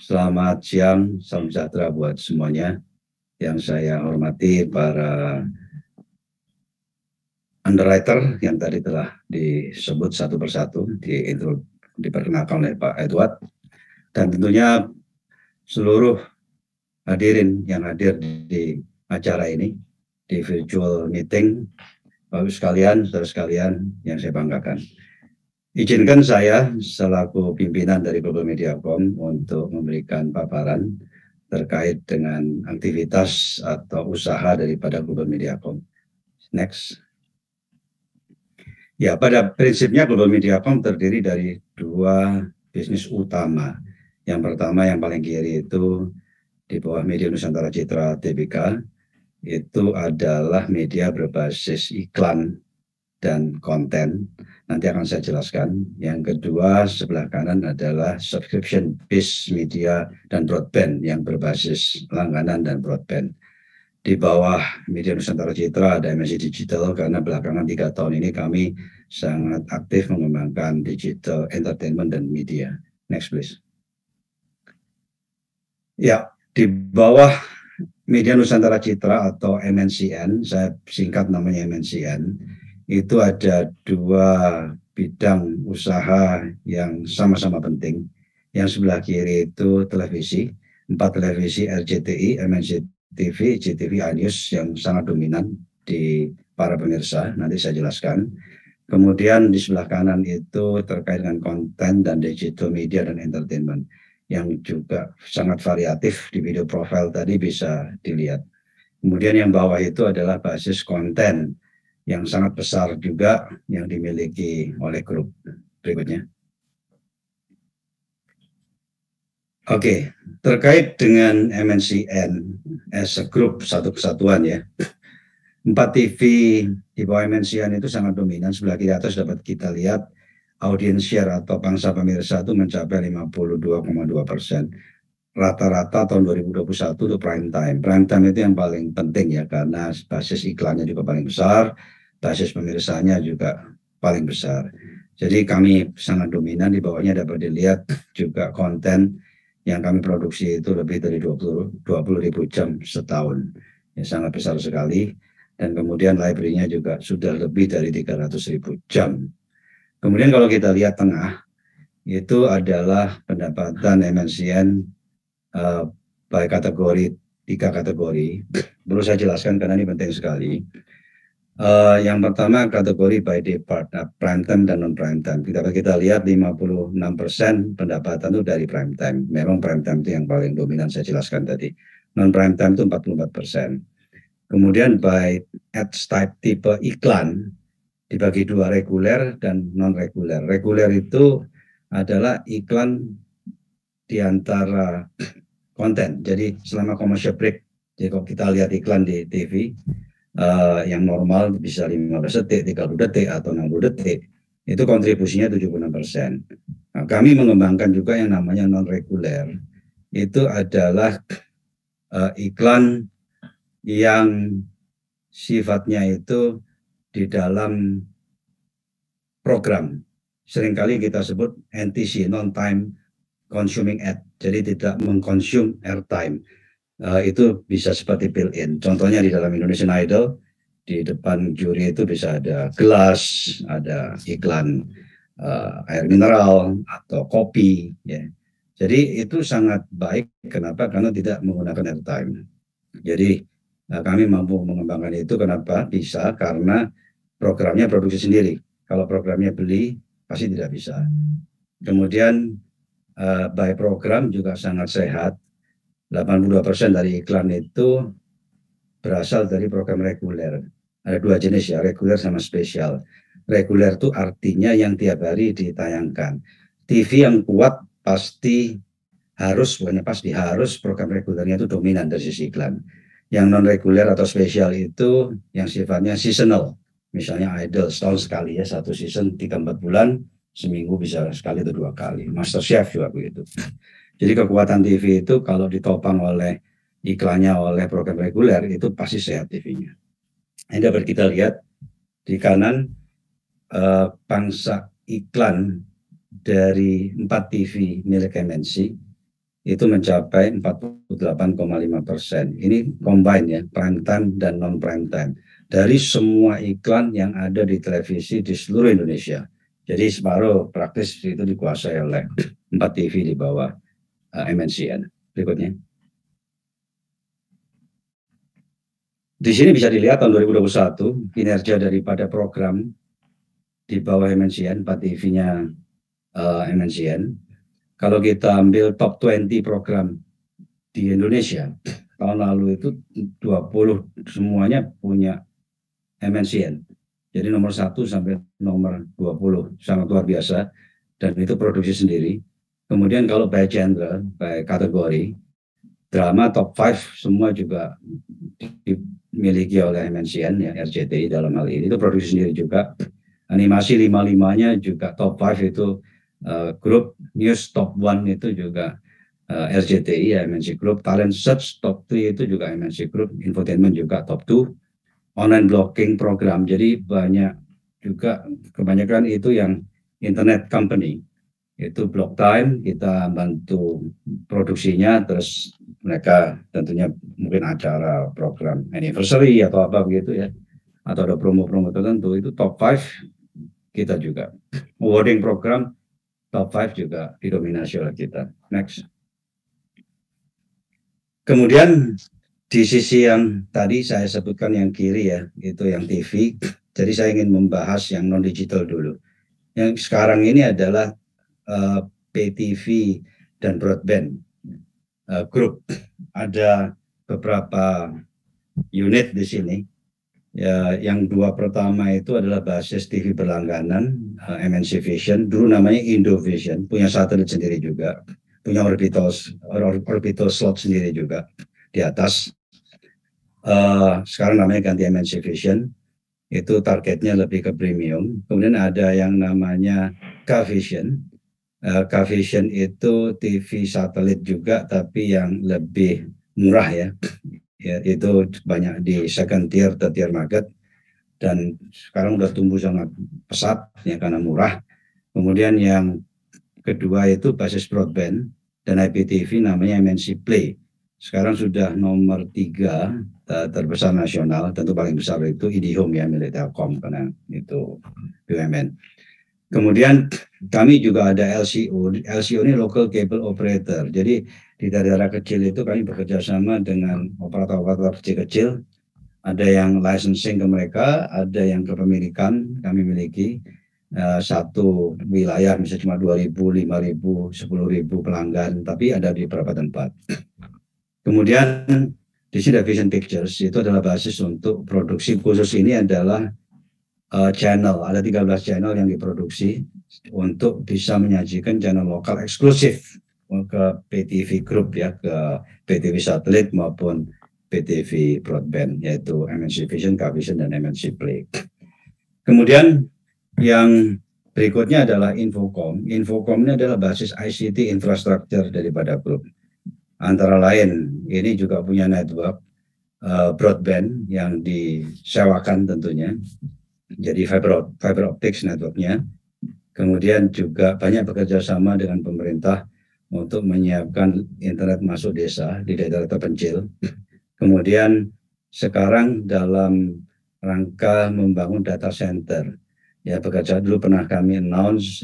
Selamat siang, salam sejahtera buat semuanya. Yang saya hormati para underwriter yang tadi telah disebut satu persatu, diperkenalkan oleh Pak Edward. Dan tentunya seluruh hadirin yang hadir di acara ini, di virtual meeting, Bapak sekalian, saudara sekalian yang saya banggakan. Izinkan saya selaku pimpinan dari Global Mediacom untuk memberikan paparan terkait dengan aktivitas atau usaha daripada Global Mediacom. Next. Ya, pada prinsipnya Global Mediacom terdiri dari dua bisnis utama. Yang pertama yang paling kiri itu di bawah Media Nusantara Citra Tbk, itu adalah media berbasis iklan dan konten. Nanti akan saya jelaskan. Yang kedua sebelah kanan adalah subscription based media dan broadband yang berbasis langganan dan broadband. Di bawah Media Nusantara Citra ada MNC Digital, karena belakangan 3 tahun ini kami sangat aktif mengembangkan digital entertainment dan media. Next please. Ya, di bawah Media Nusantara Citra atau MNCN, saya singkat namanya MNCN, itu ada dua bidang usaha yang sama-sama penting. Yang sebelah kiri itu televisi, 4 televisi RCTI, MNCTV, JTV, iNews yang sangat dominan di para pemirsa, nanti saya jelaskan. Kemudian di sebelah kanan itu terkait dengan konten dan digital media dan entertainment yang juga sangat variatif. Di video profile tadi bisa dilihat. Kemudian yang bawah itu adalah basis konten yang sangat besar juga yang dimiliki oleh grup. Berikutnya. Oke, terkait dengan MNCN as a group, satu kesatuan ya. 4 TV di bawah MNCN itu sangat dominan. Sebelah kiri atas dapat kita lihat audience share atau pangsa pemirsa itu mencapai 52,2%. Rata-rata tahun 2021 itu prime time. Prime time itu yang paling penting ya, karena basis iklannya juga paling besar, basis pemirsanya juga paling besar. Jadi kami sangat dominan. Di bawahnya dapat dilihat juga konten yang kami produksi itu lebih dari 20.000 jam setahun. Ya, sangat besar sekali. Dan kemudian library-nya juga sudah lebih dari 300.000 jam. Kemudian kalau kita lihat tengah, itu adalah pendapatan MNCN by kategori, 3 kategori. Perlu saya jelaskan karena ini penting sekali. Yang pertama kategori by day part, prime time dan non prime time. Kita lihat 56% pendapatan itu dari prime time. Memang prime time itu yang paling dominan, saya jelaskan tadi. Non prime time itu 44%. Kemudian by ads type, tipe iklan dibagi 2, reguler dan non reguler. Reguler itu adalah iklan di antara konten. Jadi selama commercial break, jadi kalau kita lihat iklan di TV yang normal bisa 15 detik, 30 detik atau 60 detik, itu kontribusinya 76%. Nah, kami mengembangkan juga yang namanya non reguler. Itu adalah iklan yang sifatnya itu di dalam program. Seringkali kita sebut NTC, non-time consuming ad. Jadi tidak mengkonsum airtime. Itu bisa seperti built-in. Contohnya di dalam Indonesian Idol, di depan juri itu bisa ada gelas, ada iklan air mineral atau kopi. Ya. Jadi itu sangat baik. Kenapa? Karena tidak menggunakan airtime. Jadi kami mampu mengembangkan itu. Kenapa? Bisa karena programnya produksi sendiri. Kalau programnya beli, pasti tidak bisa. Kemudian by program juga sangat sehat. 82% dari iklan itu berasal dari program reguler. Ada 2 jenis ya, reguler sama spesial. Reguler itu artinya yang tiap hari ditayangkan. TV yang kuat pasti harus, bukannya pasti, harus program regulernya itu dominan dari sisi iklan. Yang non reguler atau spesial itu yang sifatnya seasonal. Misalnya Idol setahun sekali ya, 1 season 3-4 bulan, seminggu bisa sekali atau 2 kali. MasterChef juga begitu. Jadi kekuatan TV itu kalau ditopang oleh iklannya oleh program reguler itu pasti sehat TV-nya. Ini dapat kita lihat di kanan pangsa iklan dari 4 TV milik MNC itu mencapai 48,5%. Ini combine ya, prime time dan non prime time dari semua iklan yang ada di televisi di seluruh Indonesia. Jadi separuh praktis itu dikuasai oleh 4 TV di bawah MNCN. Berikutnya. Di sini bisa dilihat tahun 2021 kinerja daripada program di bawah MNCN, 4 TV-nya MNCN. Kalau kita ambil top 20 program di Indonesia, tahun lalu itu 20 semuanya punya MNCN. Jadi nomor 1 sampai nomor 20, sangat luar biasa. Dan itu produksi sendiri. Kemudian kalau by genre, by kategori, drama top 5 semua juga dimiliki oleh MNCN, ya, RCTI dalam hal ini. Itu produksi sendiri juga. Animasi 5-5-nya juga top 5 itu grup, news top 1 itu juga RCTI, ya, MNC Group, talent search top 3 itu juga MNC Group, infotainment juga top 2, online blocking program, jadi banyak juga, kebanyakan itu yang internet company, itu block time, kita bantu produksinya, terus mereka tentunya mungkin acara program anniversary atau apa begitu ya, atau ada promo-promo tertentu, itu top 5 kita juga. Awarding program top 5 juga didominasi oleh kita. Next. Kemudian di sisi yang tadi saya sebutkan yang kiri ya, itu yang TV. Jadi saya ingin membahas yang non digital dulu. Yang sekarang ini adalah PTV dan broadband grup. Ada beberapa unit di sini. Ya, yang 2 pertama itu adalah basis TV berlangganan, MNC Vision, dulu namanya Indovision, punya satelit sendiri juga, punya orbital slot sendiri juga di atas. Sekarang namanya ganti MNC Vision, itu targetnya lebih ke premium. Kemudian ada yang namanya K-Vision. K-Vision itu TV satelit juga, tapi yang lebih murah ya. Ya, itu banyak di second tier, third tier market, dan sekarang udah tumbuh sangat pesat ya karena murah. Kemudian yang kedua itu basis broadband dan IPTV, namanya MNC Play. Sekarang sudah nomor 3 terbesar nasional, tentu paling besar itu IndiHome ya, milik Telkom karena itu BUMN. Kemudian kami juga ada LCO. LCO ini Local Cable Operator. Jadi di daerah kecil itu kami bekerja sama dengan operator-operator kecil-kecil. Ada yang licensing ke mereka, ada yang kepemilikan kami miliki. Satu wilayah misalnya cuma 2.000, 5.000, 10.000 pelanggan, tapi ada di beberapa tempat. Kemudian di sini Vision Pictures itu adalah basis untuk produksi khusus. Ini adalah channel, ada 13 channel yang diproduksi untuk bisa menyajikan channel lokal eksklusif ke PTV Group ya, ke PTV satelit maupun PTV broadband, yaitu MNC Vision, K-Vision, dan MNC Play. Kemudian yang berikutnya adalah Infocom. Infocom ini adalah basis ICT infrastructure daripada grup. Antara lain ini juga punya network broadband yang disewakan tentunya. Jadi fiber optics networknya. Kemudian juga banyak bekerja sama dengan pemerintah untuk menyiapkan internet masuk desa di daerah terpencil. Kemudian sekarang dalam rangka membangun data center. Ya, bekerja dulu pernah kami announce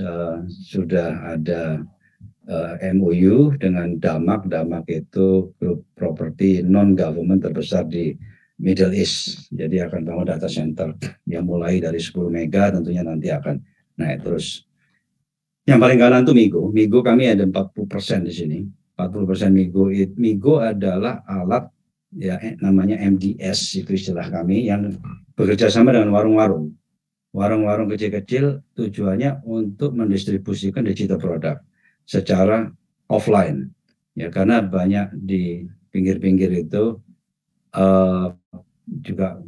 sudah ada MOU dengan Damak. Damak itu grup properti non-government terbesar di Middle East. Jadi akan bangun data center yang mulai dari 10 mega tentunya nanti akan naik terus. Yang paling kanan itu Migo. Migo kami ada 40% di sini. 40% Migo. Migo adalah alat ya namanya MDS, itu istilah kami, yang bekerja sama dengan warung-warung. Warung-warung kecil-kecil tujuannya untuk mendistribusikan digital product secara offline. Ya, karena banyak di pinggir-pinggir itu juga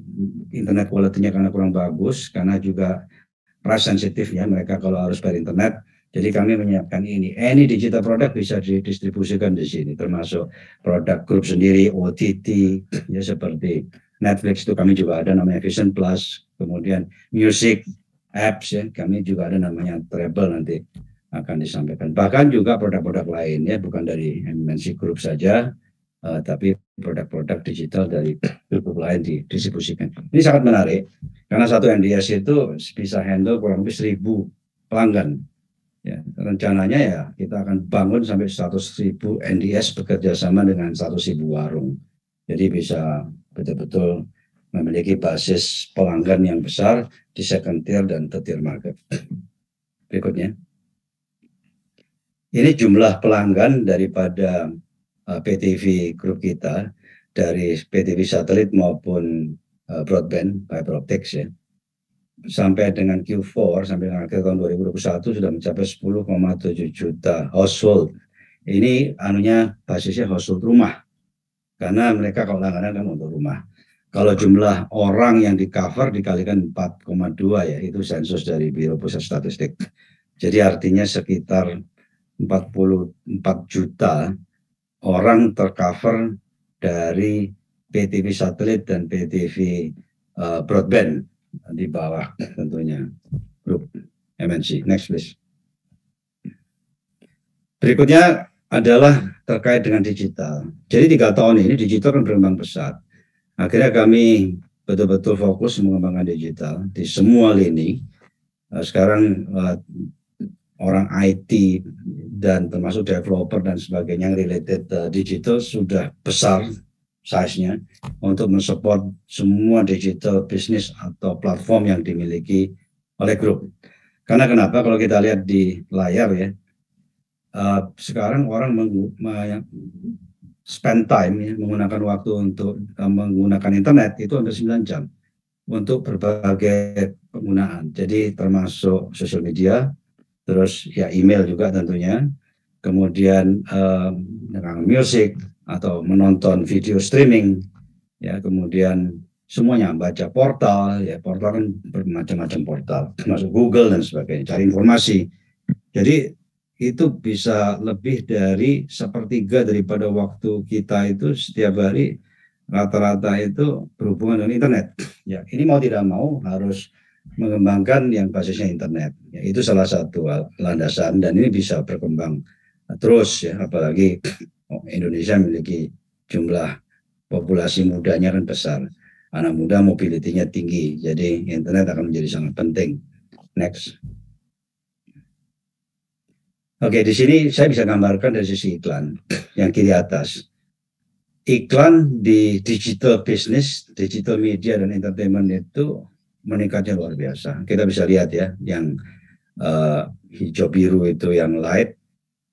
internet quality-nya karena kurang bagus, karena juga price sensitif ya mereka kalau harus bayar internet. Jadi kami menyiapkan ini. Any digital product bisa didistribusikan di sini, termasuk produk grup sendiri, OTT, ya seperti Netflix itu kami juga ada namanya Vision Plus, kemudian music, apps ya, kami juga ada namanya Treble nanti akan disampaikan. Bahkan juga produk-produk lain ya, bukan dari MNC Group saja, tapi produk-produk digital dari grup lain didistribusikan. Ini sangat menarik karena satu NDS itu bisa handle kurang lebih 1.000 pelanggan. Ya, rencananya ya kita akan bangun sampai 100.000 NDS bekerja sama dengan 100.000 warung. Jadi bisa betul-betul memiliki basis pelanggan yang besar di second tier dan third tier market. Berikutnya. Ini jumlah pelanggan daripada PTV Group kita dari PTV satelit maupun broadband fiber optics ya. Sampai dengan Q4 sampai dengan akhir tahun 2021 sudah mencapai 10,7 juta household. Ini basisnya household rumah. Karena mereka kalau langganan kan untuk rumah. Kalau jumlah orang yang di cover dikalikan 4,2 ya, itu sensus dari Biro Pusat Statistik. Jadi artinya sekitar 44 juta orang tercover dari PTV satelit dan PTV broadband di bawah tentunya grup MNC. Next please. Berikutnya adalah terkait dengan digital. Jadi 3 tahun ini digital kan berkembang pesat. Akhirnya kami betul-betul fokus mengembangkan digital di semua lini. Sekarang orang IT dan termasuk developer dan sebagainya yang related digital sudah besar size-nya untuk mensupport semua digital business atau platform yang dimiliki oleh grup. Karena kenapa? Kalau kita lihat di layar ya, sekarang orang spend time ya, menggunakan waktu untuk menggunakan internet itu hampir 9 jam untuk berbagai penggunaan. Jadi termasuk social media, terus ya email juga tentunya, kemudian mendengarkan musik atau menonton video streaming, ya kemudian semuanya baca portal, ya portal kan bermacam-macam portal, termasuk Google dan sebagainya, cari informasi. Jadi itu bisa lebih dari 1/3 daripada waktu kita itu setiap hari rata-rata itu berhubungan dengan internet. Ya ini mau tidak mau harus mengembangkan yang basisnya internet. Ya, itu salah satu landasan dan ini bisa berkembang terus ya, apalagi Indonesia memiliki jumlah populasi mudanya kan besar. Anak muda mobilitinya tinggi, jadi internet akan menjadi sangat penting. Next. Oke, di sini saya bisa gambarkan dari sisi iklan yang kiri atas. Iklan di digital business, digital media dan entertainment itu meningkatnya luar biasa. Kita bisa lihat ya, yang hijau biru itu yang light,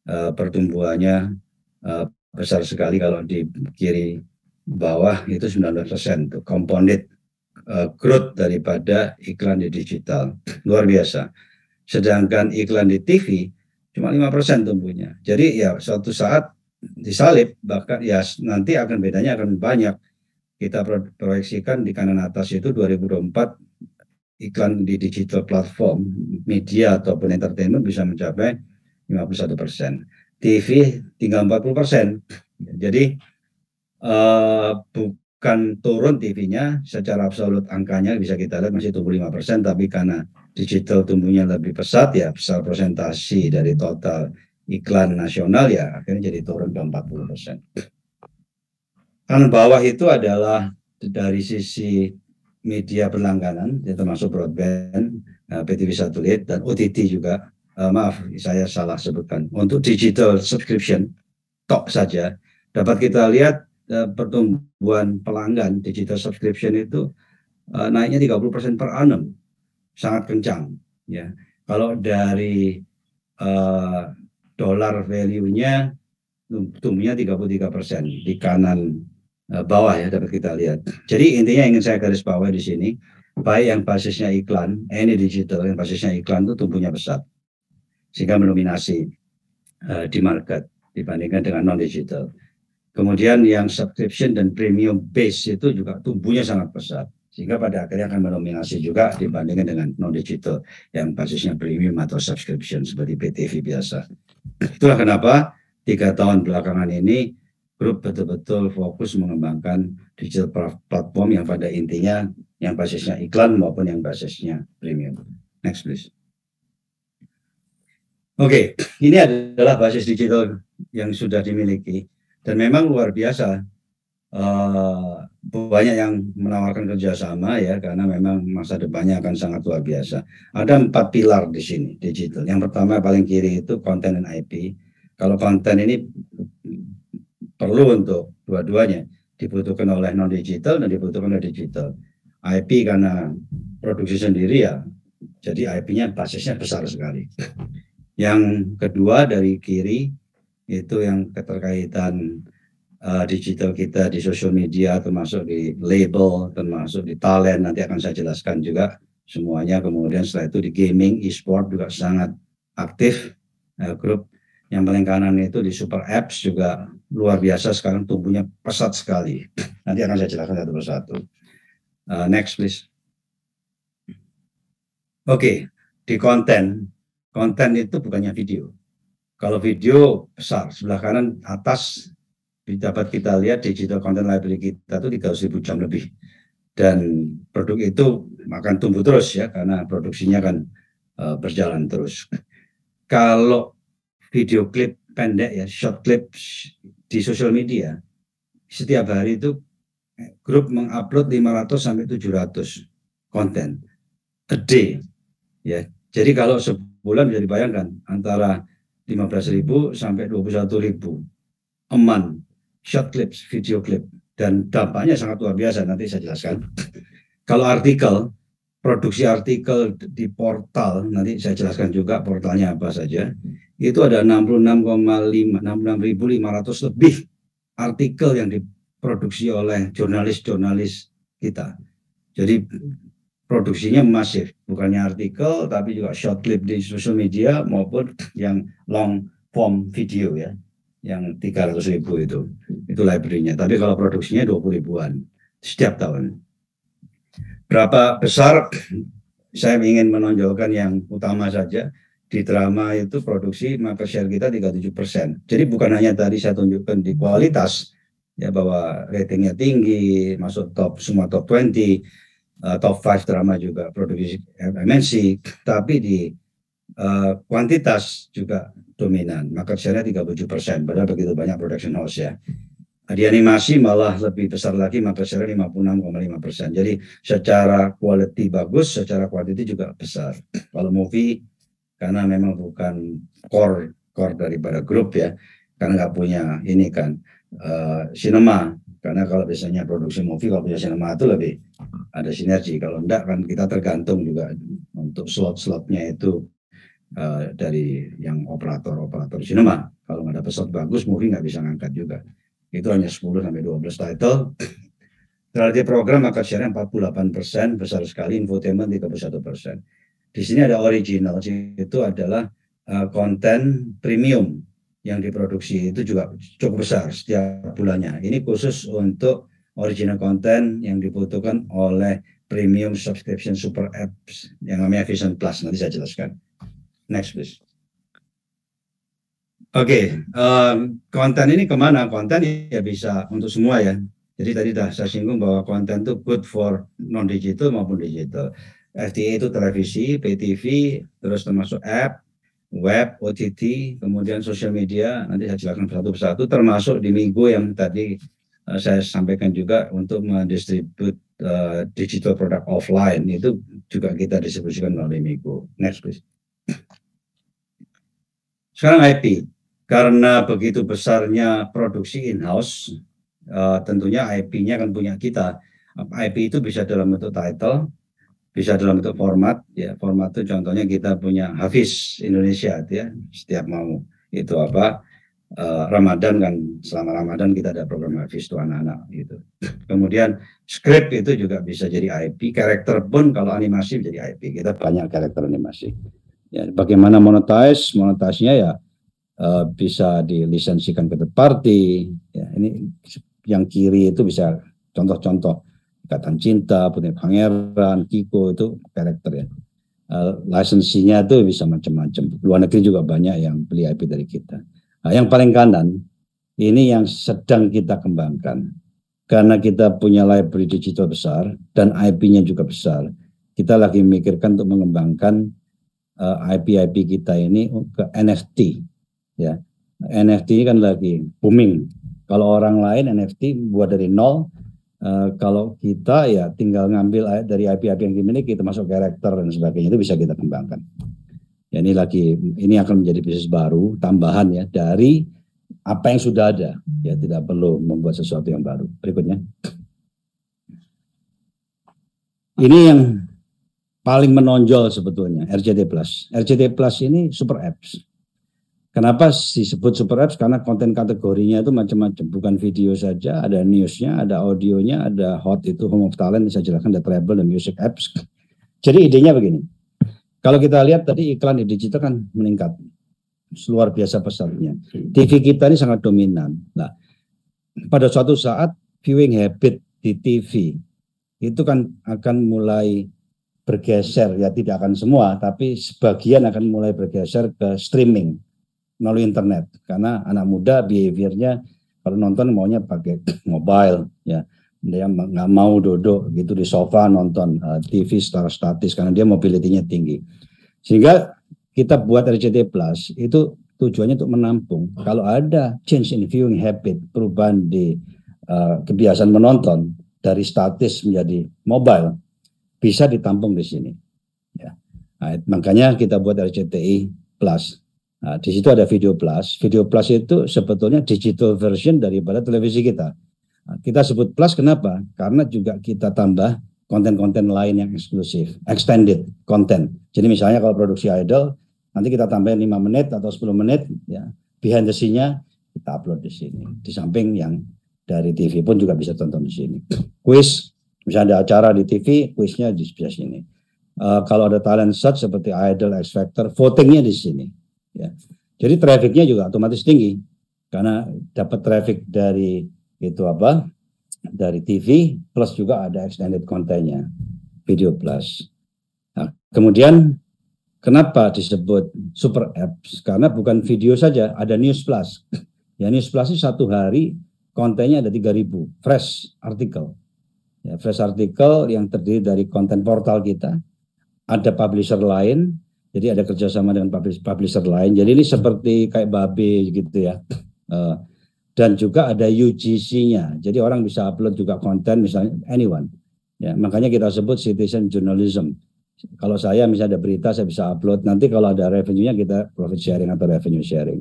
pertumbuhannya besar sekali. Kalau di kiri bawah itu 19% tuh compounded growth daripada iklan di digital, luar biasa. Sedangkan iklan di TV cuma 5% tumbuhnya. Jadi ya suatu saat disalib bahkan ya nanti akan bedanya akan banyak. Kita proyeksikan di kanan atas itu 2024 iklan di digital platform media ataupun entertainment bisa mencapai 51%. TV tinggal 40%. Jadi bukan turun TV-nya secara absolut, angkanya bisa kita lihat masih tumbuh 5%, tapi karena digital tumbuhnya lebih pesat ya, besar presentasi dari total iklan nasional ya akhirnya jadi turun ke 40%. Kanan bawah itu adalah dari sisi media berlangganan, ya, termasuk broadband, PTV satelit dan OTT juga. Maaf, saya salah sebutkan. Untuk digital subscription tok saja dapat kita lihat pertumbuhan pelanggan digital subscription itu naiknya 30% per annum, sangat kencang. Ya, kalau dari dollar value-nya tumbuhnya 33% di kanan bawah ya dapat kita lihat. Jadi intinya ingin saya garis bawahi di sini, baik yang basisnya iklan, ini digital yang basisnya iklan itu tumbuhnya besar, sehingga mendominasi di market dibandingkan dengan non digital. Kemudian yang subscription dan premium base itu juga tumbuhnya sangat besar, sehingga pada akhirnya akan mendominasi juga dibandingkan dengan non digital yang basisnya premium atau subscription seperti PTV biasa. Itulah kenapa 3 tahun belakangan ini grup betul-betul fokus mengembangkan digital platform yang pada intinya yang basisnya iklan maupun yang basisnya premium. Next please. Oke, ini adalah basis digital yang sudah dimiliki dan memang luar biasa. Banyak yang menawarkan kerjasama ya karena memang masa depannya akan sangat luar biasa. Ada 4 pilar di sini digital. Yang pertama paling kiri itu konten dan IP. Kalau konten ini perlu untuk dua-duanya, dibutuhkan oleh non digital dan dibutuhkan oleh digital. IP karena produksi sendiri ya, jadi IP-nya basisnya besar sekali. Yang kedua dari kiri itu yang keterkaitan digital kita di sosial media, termasuk di label, termasuk di talent, nanti akan saya jelaskan juga semuanya. Kemudian setelah itu di gaming, e-sport juga sangat aktif. Grup yang paling kanan itu di super apps juga luar biasa, sekarang tumbuhnya pesat sekali. Nanti akan saya jelaskan satu persatu. Next please. Oke, di konten itu bukannya video. Kalau video besar, sebelah kanan atas dapat kita lihat digital content library kita itu 300.000 jam lebih. Dan produk itu akan tumbuh terus ya, karena produksinya kan berjalan terus. Kalau video klip pendek ya, short clip di sosial media, setiap hari itu grup mengupload 500 sampai 700 konten a day ya. Jadi kalau sebulan bisa dibayangkan antara 15.000 sampai 21.000 a month short clips, video clip, dan dampaknya sangat luar biasa. Nanti saya jelaskan. Kalau artikel, produksi artikel di portal, nanti saya jelaskan juga portalnya apa saja. Itu ada 66.500 lebih artikel yang diproduksi oleh jurnalis-jurnalis kita. Jadi produksinya masif, bukannya artikel tapi juga short clip di sosial media maupun yang long form video ya, yang 300.000 itu library-nya. Tapi kalau produksinya 20 ribuan setiap tahun. Berapa besar? Saya ingin menonjolkan yang utama saja. Di drama itu produksi market share kita 37%. Jadi bukan hanya tadi saya tunjukkan di kualitas ya, bahwa ratingnya tinggi, masuk top semua top 20, top 5 drama juga produksi MNC, tapi di kuantitas juga dominan. Market share-nya 37%, padahal begitu banyak production house ya. Di animasi malah lebih besar lagi, market share 56,5%. Jadi secara quality bagus, secara quantity juga besar. Kalau movie, karena memang bukan core daripada grup ya, karena nggak punya ini kan cinema. Karena kalau biasanya produksi movie, kalau punya cinema itu lebih ada sinergi. Kalau enggak kan kita tergantung juga untuk slot-slotnya itu dari yang operator cinema. Kalau nggak ada slot bagus, movie nggak bisa ngangkat juga. Itu hanya 10 sampai 12 title. Reality program market share 48%, besar sekali. Infotainment 31%. Di sini ada original, itu adalah konten premium yang diproduksi, itu juga cukup besar setiap bulannya. Ini khusus untuk original konten yang dibutuhkan oleh premium subscription super apps yang namanya Vision Plus. Nanti saya jelaskan. Next please. Oke, konten ini kemana? Konten ya bisa untuk semua ya. Jadi tadi sudah saya singgung bahwa konten itu good for non-digital maupun digital. FTA itu televisi, PTV, terus termasuk app, web, OTT, kemudian sosial media. Nanti saya jelaskan satu persatu, termasuk di Migo yang tadi saya sampaikan juga untuk mendistribut digital produk offline. Itu juga kita distribusikan melalui Migo. Next please. Sekarang IP. Karena begitu besarnya produksi in-house, tentunya IP-nya akan punya kita. IP itu bisa dalam bentuk title, bisa dalam bentuk format. Ya, format itu contohnya kita punya Hafiz Indonesia, ya. Setiap mau itu apa Ramadan kan, selama Ramadan kita ada program Hafiz itu anak-anak gitu. Kemudian script itu juga bisa jadi IP. Karakter pun kalau animasi jadi IP. Kita banyak karakter animasi. Ya, bagaimana monetize-nya ya. Bisa dilisensikan ke third party. Ya, ini yang kiri itu bisa contoh-contoh Ikatan Cinta, Putri Pangeran, Kiko itu karakter ya. Lisensinya itu bisa macam-macam. Luar negeri juga banyak yang beli IP dari kita. Nah, yang paling kanan ini yang sedang kita kembangkan. Karena kita punya library digital besar dan IP-nya juga besar, kita lagi memikirkan untuk mengembangkan IP kita ini ke NFT, ya. NFT ini kan lagi booming. Kalau orang lain NFT buat dari nol, kalau kita ya tinggal ngambil dari IP-IP yang dimiliki, termasuk karakter dan sebagainya, itu bisa kita kembangkan. Ya, ini akan menjadi bisnis baru tambahan ya dari apa yang sudah ada. Ya, tidak perlu membuat sesuatu yang baru. Berikutnya. Ini yang paling menonjol sebetulnya, RCT Plus. RCT Plus ini super apps. Kenapa disebut super apps? Karena konten kategorinya itu macam-macam, bukan video saja, ada newsnya, ada audionya, ada hot itu home of talent, saya jelaskan, ada travel dan music apps. Jadi idenya begini, kalau kita lihat tadi iklan di digital kan meningkat, luar biasa pesatnya. TV kita ini sangat dominan. Nah, pada suatu saat viewing habit di TV itu kan akan mulai bergeser, ya tidak akan semua, tapi sebagian akan mulai bergeser ke streaming melalui internet, karena anak muda behaviornya kalau nonton maunya pakai mobile, ya dia nggak mau duduk gitu di sofa nonton TV secara statis karena dia mobility-nya tinggi. Sehingga kita buat RCT Plus itu tujuannya untuk menampung kalau ada change in viewing habit, perubahan di kebiasaan menonton dari statis menjadi mobile, bisa ditampung di sini. Ya. Nah, makanya kita buat RCTI Plus. Nah, di situ ada Video Plus. Video Plus itu sebetulnya digital version daripada televisi kita. Nah, kita sebut Plus kenapa? Karena juga kita tambah konten-konten lain yang eksklusif, extended content. Jadi misalnya kalau produksi idol, nanti kita tambahin 5 menit atau 10 menit, ya behind the scene-nya kita upload di sini. Di samping yang dari TV pun juga bisa tonton di sini. Quiz, misalnya ada acara di TV, quiznya di sebelah sini. Kalau ada talent search seperti Idol, X Factor, votingnya di sini. Ya. Jadi trafficnya juga otomatis tinggi karena dapat traffic dari dari TV plus juga ada extended kontennya Video Plus. Nah, kemudian kenapa disebut super apps? Karena bukan video saja, ada News Plus. Ya, News Plus itu satu hari kontennya ada 3.000 fresh artikel. Ya, fresh artikel yang terdiri dari konten portal kita, ada publisher lain. Jadi ada kerjasama dengan publisher lain. Jadi ini seperti kayak Babe gitu ya. Dan juga ada UGC-nya. Jadi orang bisa upload juga konten misalnya anyone. Ya, makanya kita sebut citizen journalism. Kalau saya misalnya ada berita saya bisa upload. Nanti kalau ada revenue-nya kita profit sharing atau revenue sharing.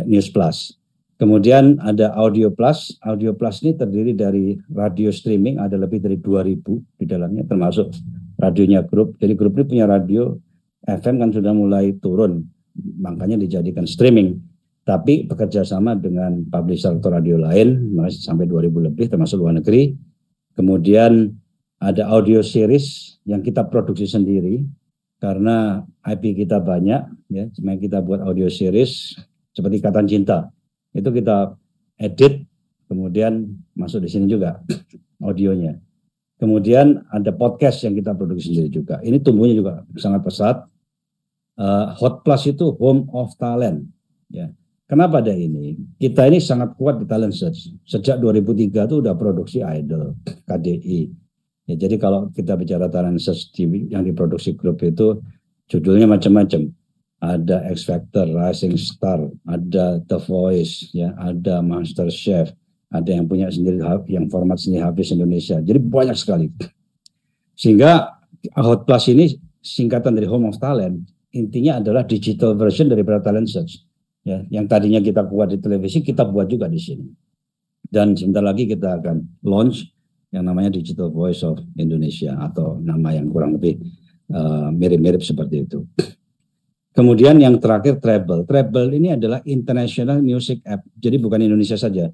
News Plus. Kemudian ada Audio Plus. Audio Plus ini terdiri dari radio streaming, ada lebih dari 2.000 di dalamnya, termasuk radionya grup. Jadi grup ini punya radio FM kan sudah mulai turun, makanya dijadikan streaming. Tapi bekerja sama dengan publisher atau radio lain, masih sampai 2.000 lebih, termasuk luar negeri. Kemudian ada audio series yang kita produksi sendiri, karena IP kita banyak, ya, cuma kita buat audio series seperti Ikatan Cinta. Itu kita edit, kemudian masuk di sini juga audionya. Kemudian ada podcast yang kita produksi sendiri juga. Ini tumbuhnya juga sangat pesat. Hot Plus itu home of talent. Ya. Kenapa ada ini? Kita ini sangat kuat di talent search. Sejak 2003 itu udah produksi idol, KDI. Ya, jadi kalau kita bicara talent search yang diproduksi grup itu judulnya macam-macam. Ada X Factor, Rising Star, ada The Voice, ya, ada Master Chef, ada yang punya sendiri, yang format sendiri habis Indonesia. Jadi banyak sekali. Sehingga Hot Plus ini singkatan dari Home of Talent, intinya adalah digital version daripada talent search. Ya, yang tadinya kita buat di televisi, kita buat juga di sini. Dan sebentar lagi kita akan launch yang namanya Digital Voice of Indonesia, atau nama yang kurang lebih mirip-mirip seperti itu. Kemudian yang terakhir Treble. Treble ini adalah international music app. Jadi bukan Indonesia saja.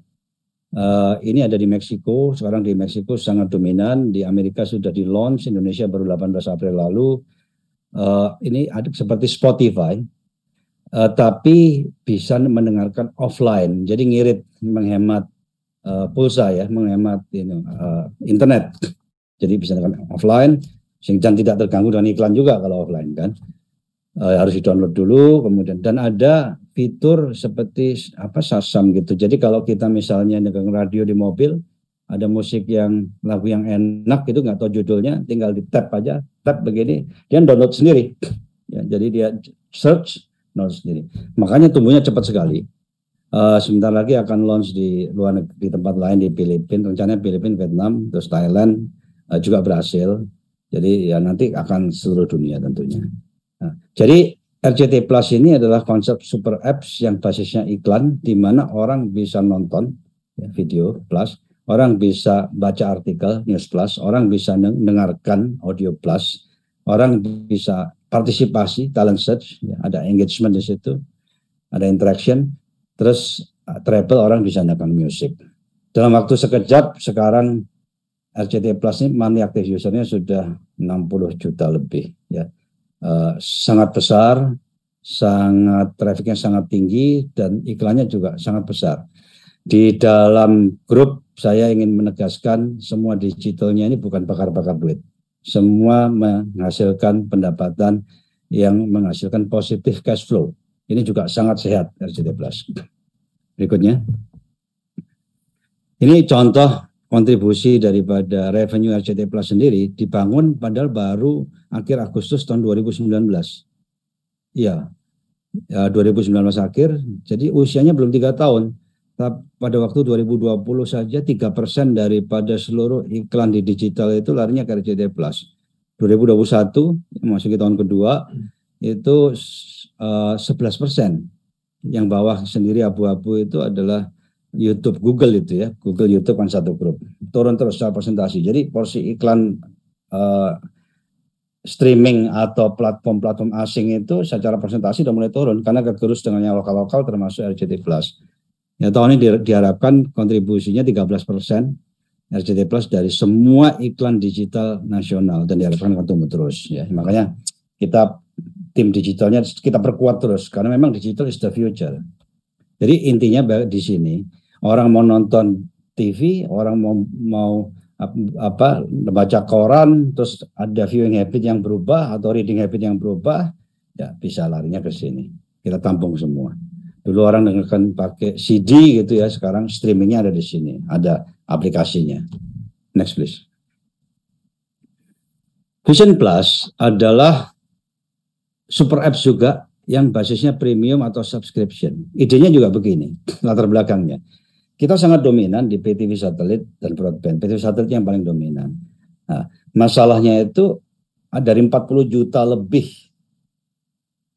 Ini ada di Meksiko. Sekarang di Meksiko sangat dominan. Di Amerika sudah di launch. Indonesia baru 18 April lalu. Ini ada seperti Spotify. Tapi bisa mendengarkan offline. Jadi ngirit, menghemat pulsa ya, menghemat internet. Jadi bisa dengarkan offline. Dan tidak terganggu dengan iklan juga kalau offline kan. Harus di-download dulu, kemudian dan ada fitur seperti Sasam gitu. Jadi kalau kita misalnya dengar radio di mobil, ada musik yang lagu yang enak itu nggak tahu judulnya, tinggal di tap aja, tap begini, dia download sendiri. ya. Jadi dia search nol sendiri. Makanya tumbuhnya cepat sekali. Sebentar lagi akan launch di luar negeri, di tempat lain, di Filipina, rencananya Filipina, Vietnam, terus Thailand, juga berhasil. Jadi ya nanti akan seluruh dunia tentunya. Nah, jadi RCTI Plus ini adalah konsep super apps yang basisnya iklan, di mana orang bisa nonton ya, video plus, orang bisa baca artikel news plus, orang bisa mendengarkan audio plus, orang bisa partisipasi talent search, ya, ada engagement di situ, ada interaction. Terus travel, orang bisa nonton musik. Dalam waktu sekejap sekarang RCTI Plus ini monthly active usernya sudah 60 juta lebih ya. Sangat besar, sangat trafficnya sangat tinggi dan iklannya juga sangat besar. Di dalam grup saya ingin menegaskan semua digitalnya ini bukan bakar-bakar duit. Semua menghasilkan pendapatan yang menghasilkan positif cash flow. Ini juga sangat sehat RCTI Plus. Berikutnya. Ini contoh kontribusi daripada revenue RCTI Plus sendiri dibangun padahal baru akhir Agustus tahun 2019. Iya, ya, 2019 akhir, jadi usianya belum 3 tahun. Pada waktu 2020 saja 3% daripada seluruh iklan di digital itu larinya ke RCTI Plus. 2021 masuk ke tahun kedua itu 11%. Yang bawah sendiri abu-abu itu adalah YouTube, Google itu ya, Google, YouTube kan satu grup. Turun terus secara presentasi. Jadi porsi iklan streaming atau platform-platform asing itu secara presentasi sudah mulai turun karena kegerus dengan yang lokal-lokal termasuk RCTI Plus. Ya, tahun ini diharapkan kontribusinya 13% RCTI Plus dari semua iklan digital nasional dan diharapkan akan tumbuh terus ya. Makanya kita tim digitalnya kita perkuat terus karena memang digital is the future. Jadi intinya di sini orang mau nonton TV, orang mau baca koran, terus ada viewing habit yang berubah atau reading habit yang berubah, ya bisa larinya ke sini. Kita tampung semua. Dulu orang dengarkan pakai CD gitu ya, sekarang streamingnya ada di sini, ada aplikasinya. Next please. Vision Plus adalah super apps juga yang basisnya premium atau subscription. Idenya juga begini, latar belakangnya. Kita sangat dominan di PTV satelit dan broadband. PTV satelit yang paling dominan. Nah, masalahnya itu dari 40 juta lebih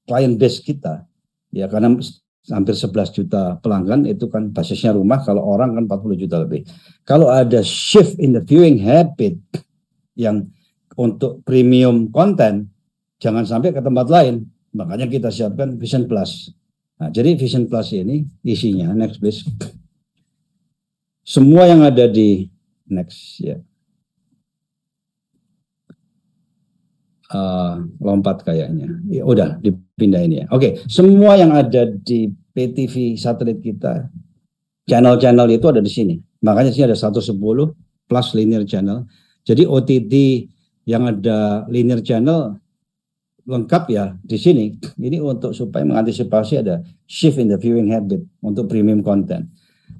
client base kita, ya karena hampir 11 juta pelanggan itu kan basisnya rumah, kalau orang kan 40 juta lebih. Kalau ada shift in the viewing habit yang untuk premium content, jangan sampai ke tempat lain. Makanya kita siapkan Vision Plus. Nah, jadi Vision Plus ini isinya, next please. Semua yang ada di next ya. Lompat kayaknya. Ya, udah dipindahin ya. Oke, semua yang ada di PTV satelit kita, channel-channel itu ada di sini. Makanya sini ada 110 plus linear channel. Jadi OTT yang ada linear channel lengkap ya di sini. Ini untuk supaya mengantisipasi ada shift in the viewing habit untuk premium content.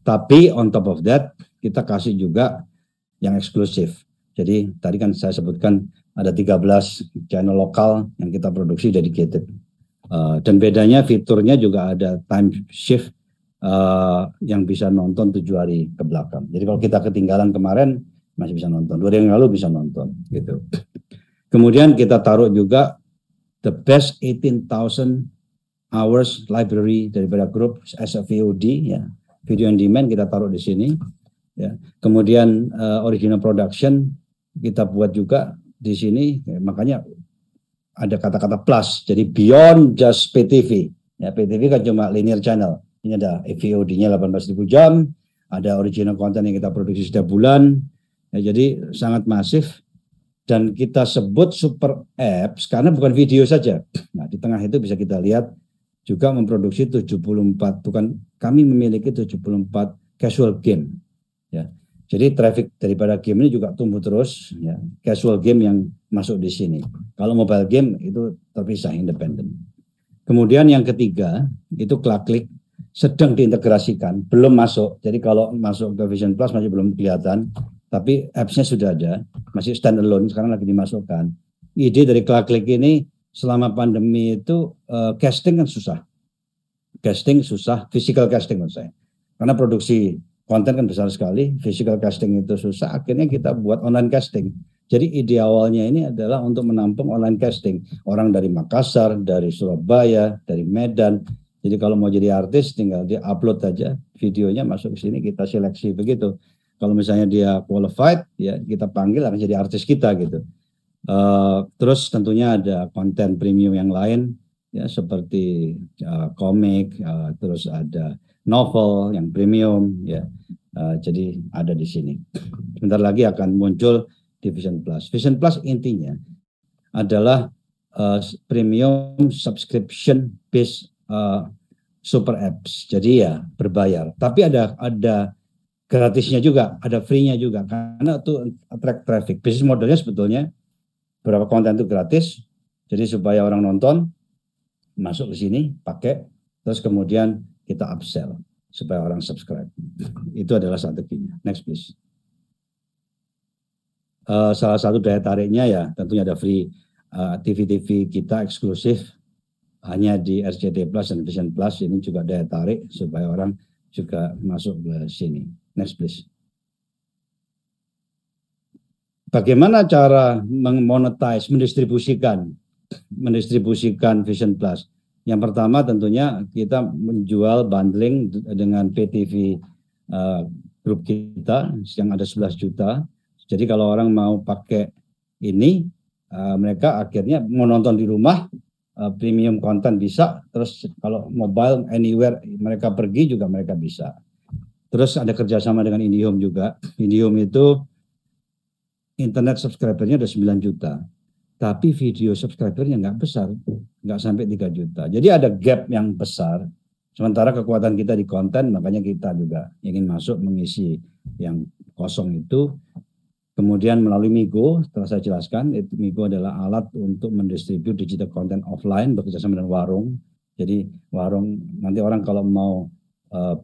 Tapi on top of that kita kasih juga yang eksklusif. Jadi tadi kan saya sebutkan ada 13 channel lokal yang kita produksi dedicated. Dan bedanya fiturnya juga ada time shift yang bisa nonton 7 hari ke belakang. Jadi kalau kita ketinggalan kemarin masih bisa nonton, 2 hari yang lalu bisa nonton gitu. Kemudian kita taruh juga the best 18,000 hours library daripada grup as a VOD ya. Video on demand kita taruh di sini ya. Kemudian original production kita buat juga di sini ya, makanya ada kata-kata plus. Jadi beyond just PTV. Ya, PTV kan cuma linear channel. Ini ada VOD-nya 18.000 jam, ada original content yang kita produksi setiap bulan. Ya, jadi sangat masif dan kita sebut super apps karena bukan video saja. Nah, di tengah itu bisa kita lihat juga memproduksi 74, bukan kami memiliki 74 casual game ya. Jadi traffic daripada game ini juga tumbuh terus ya. Casual game yang masuk di sini. Kalau mobile game itu terpisah independen. Kemudian yang ketiga itu Klik sedang diintegrasikan, belum masuk. Jadi kalau masuk ke Vision Plus masih belum kelihatan, tapi apps-nya sudah ada, masih standalone sekarang lagi dimasukkan. Ide dari Klik ini selama pandemi itu casting kan susah. Casting susah, physical casting menurut saya. Karena produksi konten kan besar sekali, physical casting itu susah, akhirnya kita buat online casting. Jadi ide awalnya ini adalah untuk menampung online casting. Orang dari Makassar, dari Surabaya, dari Medan. Jadi kalau mau jadi artis tinggal dia upload aja videonya masuk ke sini, kita seleksi begitu. Kalau misalnya dia qualified, ya kita panggil akan jadi artis kita gitu. Terus tentunya ada konten premium yang lain ya seperti komik, terus ada novel yang premium ya. Jadi ada di sini. Sebentar lagi akan muncul di Vision Plus. Vision Plus intinya adalah premium subscription based super apps. Jadi ya berbayar. Tapi ada gratisnya juga, ada free-nya juga karena itu attract traffic. Bisnis modelnya sebetulnya beberapa konten itu gratis, jadi supaya orang nonton masuk ke sini pakai, terus kemudian kita upsell supaya orang subscribe. Itu adalah strateginya. Next please. Salah satu daya tariknya ya tentunya ada free TV-TV kita eksklusif hanya di RCTI Plus dan Vision Plus. Ini juga daya tarik supaya orang juga masuk ke sini. Next please. Bagaimana cara memonetize, mendistribusikan Vision Plus? Yang pertama tentunya kita menjual bundling dengan PTV grup kita yang ada 11 juta. Jadi kalau orang mau pakai ini, mereka akhirnya mau nonton di rumah, premium konten bisa. Terus kalau mobile anywhere mereka pergi juga mereka bisa. Terus ada kerjasama dengan IndiHome juga. IndiHome itu internet subscribernya ada 9 juta. Tapi video subscribernya nggak besar, nggak sampai 3 juta. Jadi ada gap yang besar. Sementara kekuatan kita di konten, makanya kita juga ingin masuk mengisi yang kosong itu. Kemudian melalui Migo, setelah saya jelaskan, Migo adalah alat untuk mendistribute digital content offline bekerjasama dengan warung. Jadi warung, nanti orang kalau mau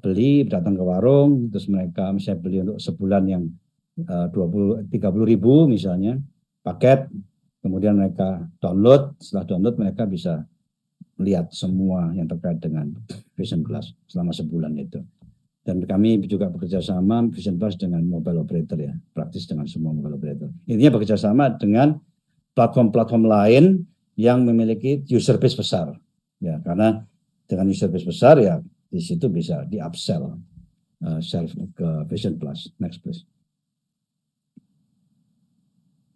beli, datang ke warung, terus mereka misalnya beli untuk sebulan yang 30 ribu misalnya paket, kemudian mereka download, setelah download mereka bisa lihat semua yang terkait dengan Vision Plus selama sebulan itu. Dan kami juga bekerja sama Vision Plus dengan mobile operator ya, praktis dengan semua mobile operator. Intinya bekerja sama dengan platform-platform lain yang memiliki user base besar. Ya, karena dengan user base besar ya di situ bisa di-upsell self ke Vision Plus. Next please.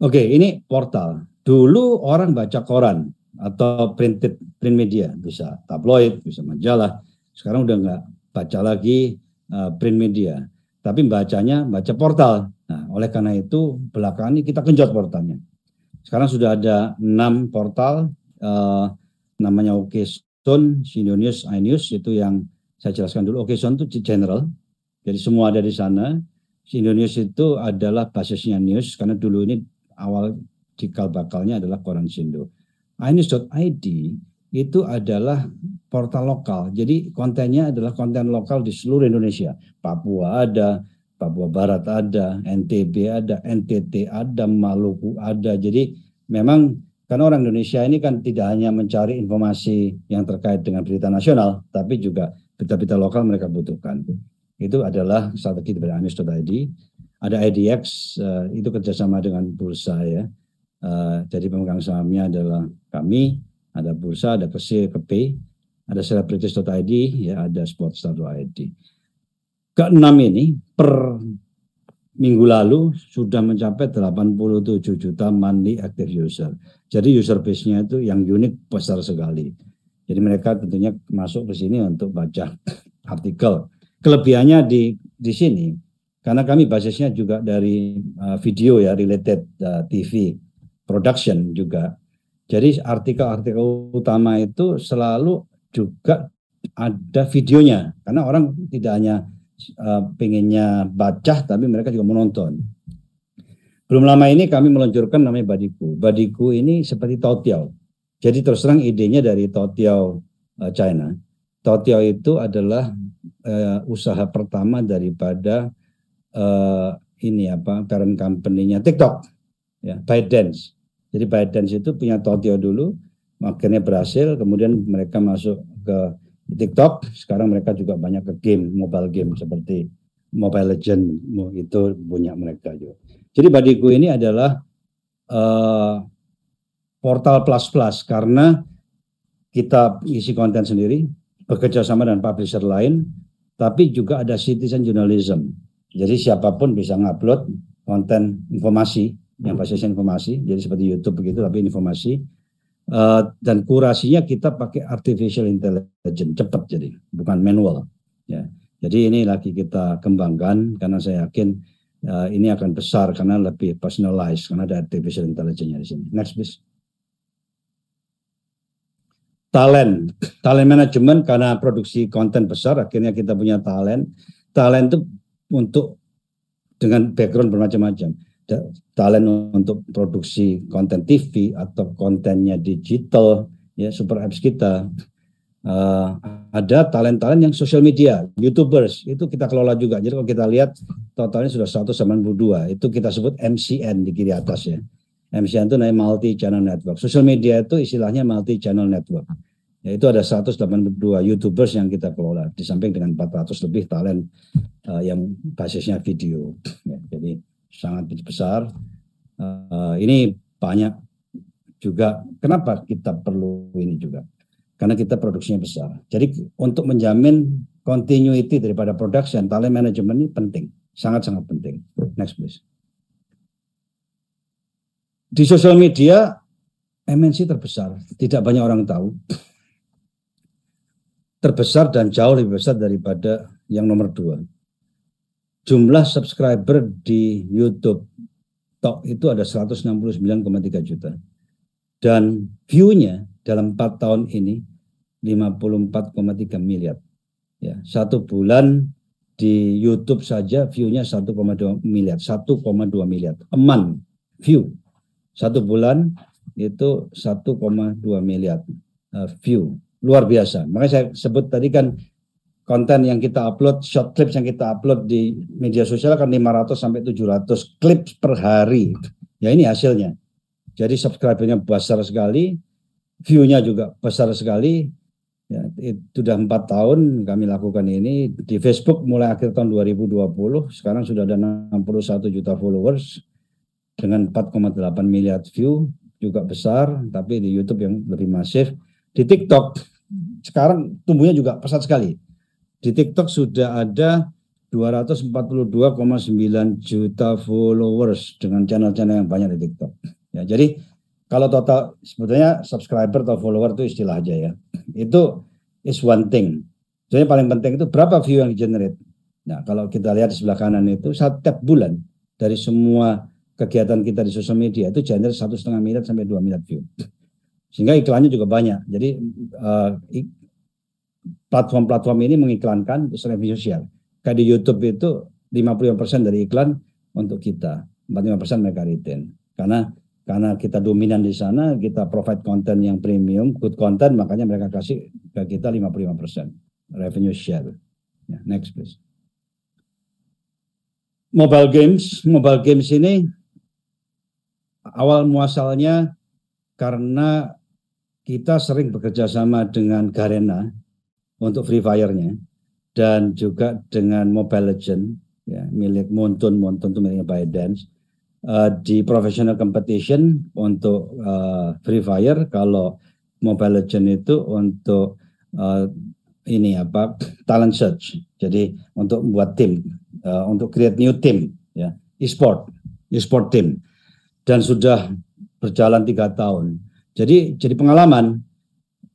Oke, ini portal. Dulu orang baca koran atau print media, bisa tabloid, bisa majalah. Sekarang udah nggak baca lagi print media, tapi baca portal. Nah, oleh karena itu belakangan ini kita genjot portalnya. Sekarang sudah ada 6 portal, namanya OKZone, Sindonews, iNews, itu yang saya jelaskan dulu. OKZone itu general, jadi semua ada di sana. Sindonews itu adalah basisnya news, karena dulu ini awal cikal bakalnya adalah koran Sindo. iNews.id itu adalah portal lokal. Jadi kontennya adalah konten lokal di seluruh Indonesia. Papua ada, Papua Barat ada, NTB ada, NTT ada, Maluku ada. Jadi memang karena orang Indonesia ini kan tidak hanya mencari informasi yang terkait dengan berita nasional, tapi juga berita-berita lokal mereka butuhkan. Itu adalah strategi dari iNews.id. Ada IDX, itu kerjasama dengan bursa ya. Jadi pemegang sahamnya adalah kami, ada bursa, ada KP, ada celebrities.id, ya ada sportstar.id. Keenam ini per minggu lalu sudah mencapai 87 juta monthly active user. Jadi user base-nya itu yang unik besar sekali. Jadi mereka tentunya masuk ke sini untuk baca artikel. Kelebihannya di sini, karena kami basisnya juga dari video ya, related TV production juga. Jadi artikel-artikel utama itu selalu juga ada videonya, karena orang tidak hanya pengennya baca, tapi mereka juga menonton. Belum lama ini kami meluncurkan namanya Badiku. Badiku ini seperti Toutiao. Jadi terus terang idenya dari Toutiao China. Toutiao itu adalah usaha pertama daripada parent company-nya TikTok, ya, ByteDance. Jadi ByteDance itu punya Toutiao dulu, akhirnya berhasil. Kemudian mereka masuk ke TikTok. Sekarang mereka juga banyak ke game, mobile game seperti Mobile Legend itu punya mereka juga. Jadi Badiku ini adalah portal plus karena kita isi konten sendiri, bekerja sama dengan publisher lain, tapi juga ada citizen journalism. Jadi siapapun bisa ngupload konten informasi yang basisnya informasi, jadi seperti YouTube begitu, tapi informasi. Dan kurasinya kita pakai artificial intelligence, cepat jadi, bukan manual. Ya. Jadi ini lagi kita kembangkan karena saya yakin ini akan besar karena lebih personalized karena ada artificial intelligence-nya di sini. Next please. Talent management karena produksi konten besar, akhirnya kita punya talent itu untuk dengan background bermacam-macam. Talent untuk produksi konten TV atau kontennya digital, ya super apps kita. Ada talent yang social media, YouTubers, itu kita kelola juga. Jadi kalau kita lihat totalnya sudah 192, itu kita sebut MCN di kiri atas ya. MCN itu namanya multi channel network. Social media itu istilahnya multi channel network. Yaitu ada 182 YouTubers yang kita kelola, di samping dengan 400 lebih talent yang basisnya video. Ya, jadi sangat besar. Ini banyak juga. Kenapa kita perlu ini juga? Karena kita produksinya besar. Jadi untuk menjamin continuity daripada production, talent management ini penting, sangat-sangat penting. Next please. Di sosial media, MNC terbesar, tidak banyak orang tahu. Terbesar dan jauh lebih besar daripada yang nomor 2. Jumlah subscriber di YouTube Tok itu ada 169,3 juta. Dan view-nya dalam 4 tahun ini 54,3 miliar. Ya, 1 bulan di YouTube saja view-nya 1,2 miliar. 1,2 miliar. A month view. 1 bulan itu 1,2 miliar view. Luar biasa. Makanya saya sebut tadi kan konten yang kita upload, short clips yang kita upload di media sosial kan 500 sampai 700 clips per hari. Ya ini hasilnya. Jadi subscribernya besar sekali, view-nya juga besar sekali. Ya, itu sudah 4 tahun kami lakukan ini. Di Facebook mulai akhir tahun 2020, sekarang sudah ada 61 juta followers dengan 4,8 miliar view, juga besar, tapi di YouTube yang lebih masif. Di TikTok sekarang tumbuhnya juga pesat sekali. Di TikTok sudah ada 242,9 juta followers dengan channel-channel yang banyak di TikTok. Ya, jadi kalau total sebetulnya subscriber atau follower itu istilah aja ya. Itu is one thing. Jadi paling penting itu berapa view yang generate. Nah, kalau kita lihat di sebelah kanan itu setiap bulan dari semua kegiatan kita di sosial media itu generate 1,5 miliar sampai 2 miliar view. Sehingga iklannya juga banyak. Jadi platform-platform ini mengiklankan untuk revenue share. Kayak di YouTube itu 55% dari iklan untuk kita, 45% mereka retain. Karena kita dominan di sana, kita provide konten yang premium, good content, makanya mereka kasih ke kita 55% revenue share. Ya, next please. Mobile games ini awal muasalnya karena kita sering bekerja sama dengan Garena untuk Free Fire-nya dan juga dengan Mobile Legend ya, milik Montun itu miliknya ByteDance. Di professional competition untuk Free Fire, kalau Mobile Legend itu untuk talent search. Jadi untuk membuat tim, untuk create new team ya, e-sport team. Dan sudah berjalan 3 tahun. Jadi pengalaman,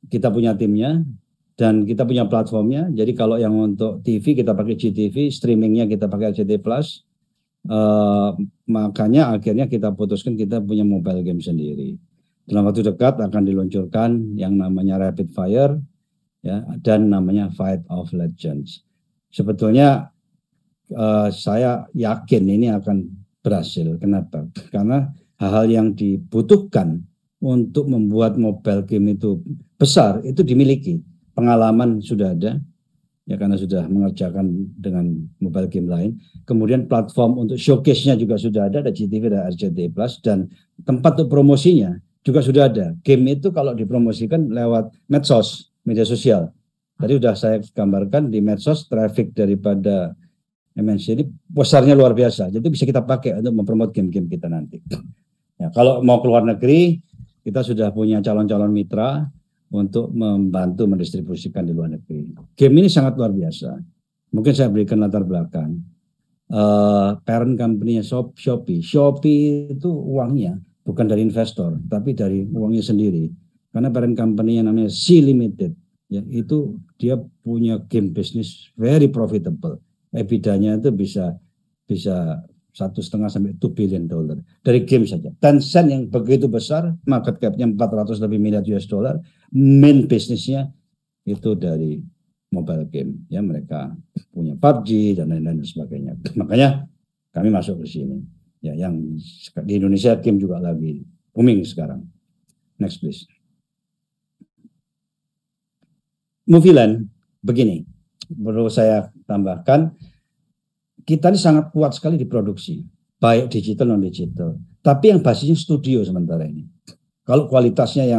kita punya timnya dan kita punya platformnya. Jadi kalau yang untuk TV kita pakai GTV, streamingnya kita pakai RCTI Plus. Makanya akhirnya kita putuskan kita punya mobile game sendiri. Dalam waktu dekat akan diluncurkan yang namanya Rapid Fire ya, dan namanya Fight of Legends. Sebetulnya saya yakin ini akan berhasil. Kenapa? Karena hal-hal yang dibutuhkan untuk membuat mobile game itu besar itu dimiliki. Pengalaman sudah ada. Ya, karena sudah mengerjakan dengan mobile game lain. Kemudian platform untuk showcase-nya juga sudah ada GTV dan RCTI Plus, dan tempat untuk promosinya juga sudah ada. Game itu kalau dipromosikan lewat medsos, media sosial. Tadi sudah saya gambarkan di medsos, traffic daripada MNC ini besarnya luar biasa. Jadi bisa kita pakai untuk mempromot game-game kita nanti. Ya, kalau mau keluar negeri, kita sudah punya calon-calon mitra untuk membantu mendistribusikan di luar negeri. Game ini sangat luar biasa. Mungkin saya berikan latar belakang. Parent company-nya Shopee. Shopee itu uangnya bukan dari investor, tapi dari uangnya sendiri. Karena parent company yang namanya Sea Limited, ya itu dia punya game business very profitable. EBITDA-nya itu bisa 1,5 sampai 2 billion dollar dari game saja. Tencent yang begitu besar, market cap-nya 400 lebih miliar US dollar, main bisnisnya itu dari mobile game. Ya mereka punya PUBG dan lain-lain sebagainya. Makanya kami masuk ke sini. Ya yang di Indonesia game juga lagi booming sekarang. Next please. Movieland begini, perlu saya tambahkan, kita ini sangat kuat sekali di produksi, baik digital non digital. Tapi yang basisnya studio sementara ini. Kalau kualitasnya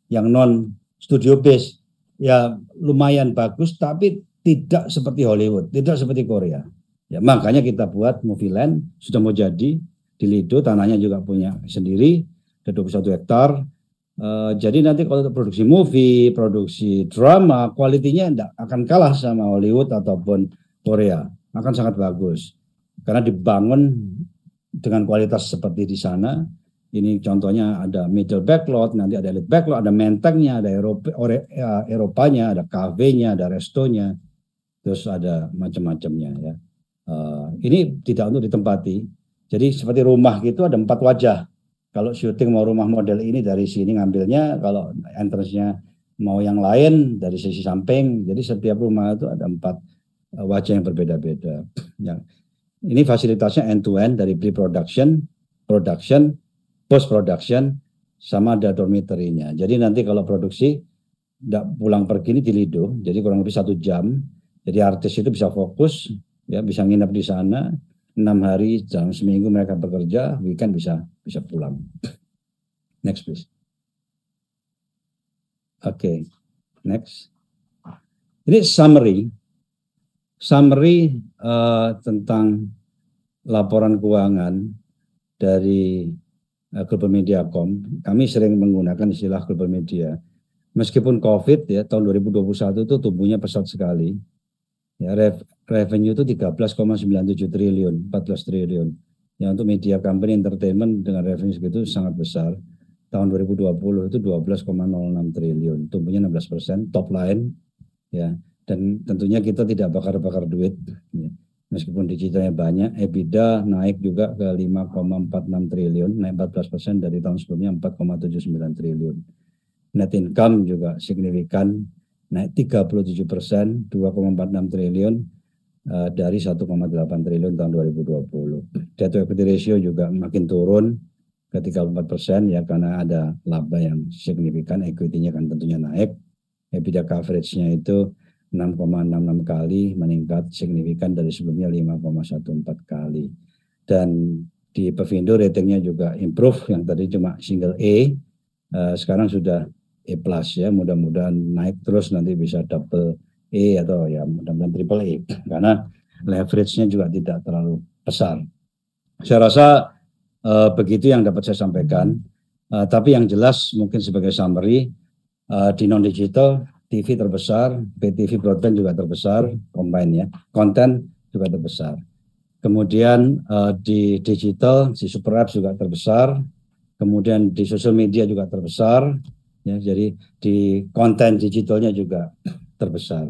yang non studio base ya lumayan bagus, tapi tidak seperti Hollywood, tidak seperti Korea. Ya makanya kita buat Movieland, sudah mau jadi di Lido, tanahnya juga punya sendiri, ada 21 hektar. Jadi nanti kalau produksi movie, produksi drama, kualitinya tidak akan kalah sama Hollywood ataupun Korea, akan sangat bagus. Karena dibangun dengan kualitas seperti di sana. Ini contohnya ada middle backlot, nanti ada elite backlot, ada mentengnya, ada Eropanya, ada cafe-nya, ada restonya, terus ada macam-macamnya ya. Ini tidak untuk ditempati. Jadi seperti rumah gitu ada 4 wajah. Kalau syuting mau rumah model ini dari sini ngambilnya, kalau entrance-nya mau yang lain dari sisi samping. Jadi setiap rumah itu ada 4 wajah yang berbeda-beda. Ya. Ini fasilitasnya end to end dari pre-production, production, post-production, sama ada dormitory-nya. Jadi nanti kalau produksi tidak pulang pergi ini di Lido, jadi kurang lebih 1 jam. Jadi artis itu bisa fokus, ya bisa nginep di sana. 6 hari dalam seminggu mereka bekerja, weekend bisa pulang. Next please. Oke, next. Ini summary tentang laporan keuangan dari Global Mediacom. Kami sering menggunakan istilah global media. Meskipun COVID ya tahun 2021 itu tumbuhnya pesat sekali. Ya, revenue itu 13,97 triliun, 14 triliun. Ya untuk media company entertainment dengan revenue segitu sangat besar. Tahun 2020 itu 12,06 triliun, tumbuhnya 16%, top line. Ya, dan tentunya kita tidak bakar-bakar duit. Ya. Meskipun digitalnya banyak, EBITDA naik juga ke 5,46 triliun, naik 14% dari tahun sebelumnya 4,79 triliun. Net income juga signifikan, naik 37%, 2,46 triliun dari 1,8 triliun tahun 2020. Debt to equity ratio juga makin turun ke 34% ya karena ada laba yang signifikan, equity-nya kan tentunya naik. EBITDA coverage-nya itu 6,66 kali, meningkat signifikan dari sebelumnya 5,14 kali. Dan di Pevindo ratingnya juga improve, yang tadi cuma single A, sekarang sudah A plus ya, mudah-mudahan naik terus nanti bisa double E atau ya mudah-mudahan triple E karena leverage-nya juga tidak terlalu besar. Saya rasa begitu yang dapat saya sampaikan. Tapi yang jelas mungkin sebagai summary di non digital TV terbesar, PTV broadband juga terbesar, combine ya, konten juga terbesar. Kemudian di digital, di super apps juga terbesar. Kemudian di social media juga terbesar. Ya, jadi di konten digitalnya juga terbesar.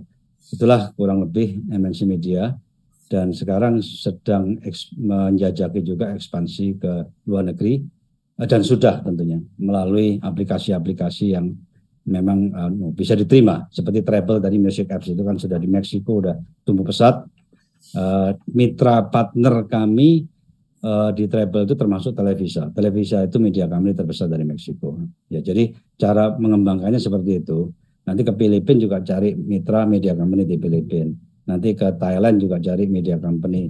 Itulah kurang lebih MNC Media dan sekarang sedang menjajaki juga ekspansi ke luar negeri dan sudah tentunya melalui aplikasi-aplikasi yang memang bisa diterima seperti Travel dari Music Apps itu kan sudah di Meksiko udah tumbuh pesat. Mitra partner kami di Travel itu termasuk Televisa. Televisa itu media kami terbesar dari Meksiko. Ya, jadi cara mengembangkannya seperti itu. Nanti ke Filipina juga cari mitra media company di Filipina. Nanti ke Thailand juga cari media company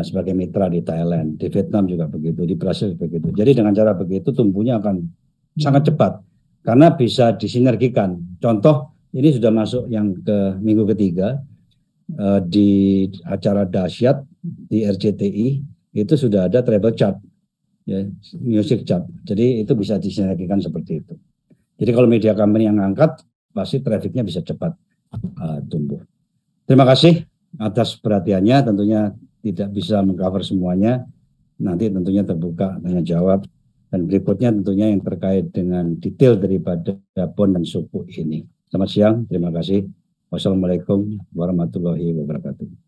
sebagai mitra di Thailand. Di Vietnam juga begitu, di Brasil begitu. Jadi dengan cara begitu tumbuhnya akan sangat cepat karena bisa disinergikan. Contoh ini sudah masuk yang ke minggu ketiga di acara dahsyat di RCTI itu sudah ada treble chart, ya, music chart. Jadi itu bisa disinergikan seperti itu. Jadi kalau media company yang angkat pasti trafficnya bisa cepat tumbuh. Terima kasih atas perhatiannya. Tentunya tidak bisa mengcover semuanya. Nanti tentunya terbuka tanya jawab. Dan berikutnya tentunya yang terkait dengan detail daripada bond dan suku ini. Selamat siang, terima kasih. Wassalamualaikum warahmatullahi wabarakatuh.